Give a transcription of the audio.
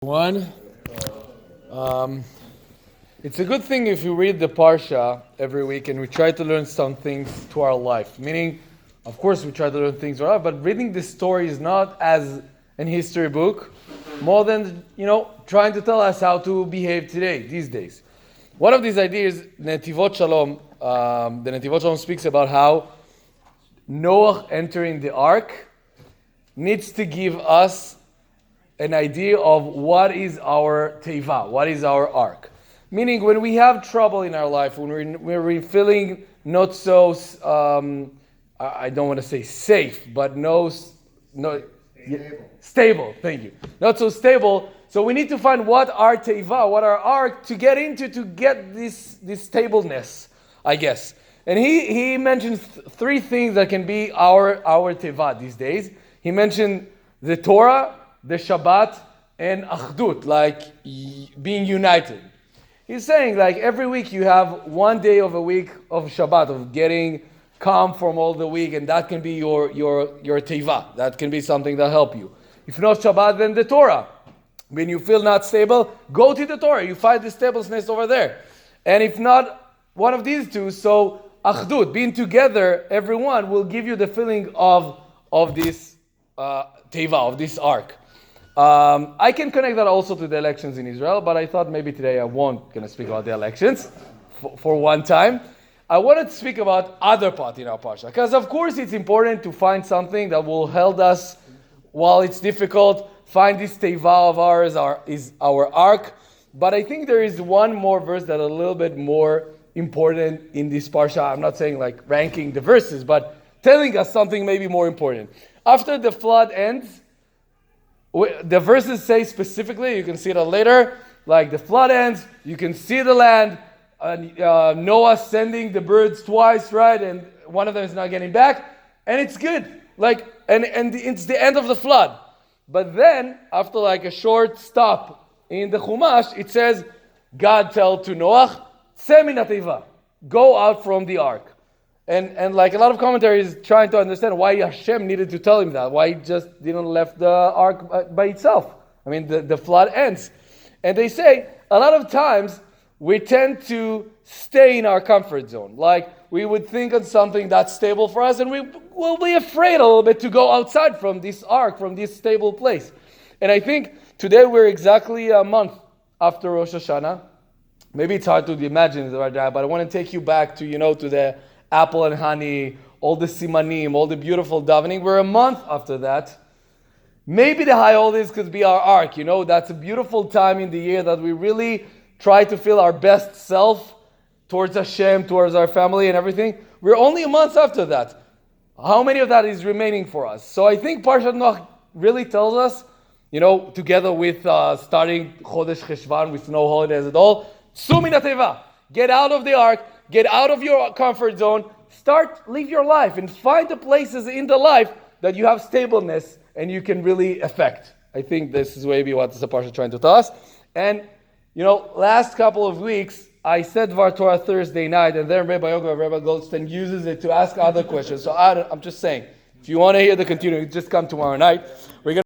One. It's a good thing if you read the Parsha every week and we try to learn some things to our life. Meaning, of course, we try to learn things to our life, but reading this story is not as an history book, more than, trying to tell us how to behave today, these days. One of these ideas, Netivot Shalom, the Netivot Shalom speaks about how Noach entering the ark needs to give us an idea of what is our teva, what is our ark. Meaning, when we have trouble in our life, when we're feeling not so, I don't want to say safe, but stable. Thank you. Not so stable. So we need to find what our teva, what our ark, to get into, to get this stableness, I guess. And he mentions three things that can be our teva these days. He mentioned the Torah, the Shabbat, and Achdut, like being united. He's saying, like, every week you have one day of a week of Shabbat, of getting calm from all the week, and that can be your teva. That can be something that help you. If not Shabbat, then the Torah. When you feel not stable, go to the Torah. You find the stableness over there. And if not one of these two, so Achdut, being together, everyone will give you the feeling of this teva, of this ark. I can connect that also to the elections in Israel, but I thought maybe today I won't going to speak about the elections for one time. I wanted to speak about other part in our Parsha, because of course it's important to find something that will help us while it's difficult, find this teva of ours, is our ark. But I think there is one more verse that is a little bit more important in this Parsha. I'm not saying like ranking the verses, but telling us something maybe more important. After the flood ends, the verses say specifically, you can see that later, like the flood ends, you can see the land, Noah sending the birds twice, right? And one of them is not getting back, and it's good. Like, and it's the end of the flood. But then, after like a short stop in the Chumash, it says, God told to Noach, "Tseh min hateva," go out from the ark. And like a lot of commentaries trying to understand why Hashem needed to tell him that, why he just didn't left the ark by itself. I mean, the flood ends. And they say, a lot of times, we tend to stay in our comfort zone. Like, we would think of something that's stable for us, and we will be afraid a little bit to go outside from this ark, from this stable place. And I think today we're exactly a month after Rosh Hashanah. Maybe it's hard to imagine right now, but I want to take you back to, to the apple and honey, all the simanim, all the beautiful davening. We're a month after that. Maybe the high holidays could be our ark. That's a beautiful time in the year that we really try to feel our best self towards Hashem, towards our family and everything. We're only a month after that. How many of that is remaining for us? So I think Parshat Noach really tells us, together with starting Chodesh Cheshvan with no holidays at all, Tseh min hateva, get out of the ark, get out of your comfort zone, live your life, and find the places in the life that you have stableness and you can really affect. I think this is maybe what the Parsha is trying to tell us. And, last couple of weeks, I said Dvar Torah Thursday night, and then Rabbi Goldstein uses it to ask other questions. So I'm just saying, if you want to hear the continuing, just come tomorrow night. We're going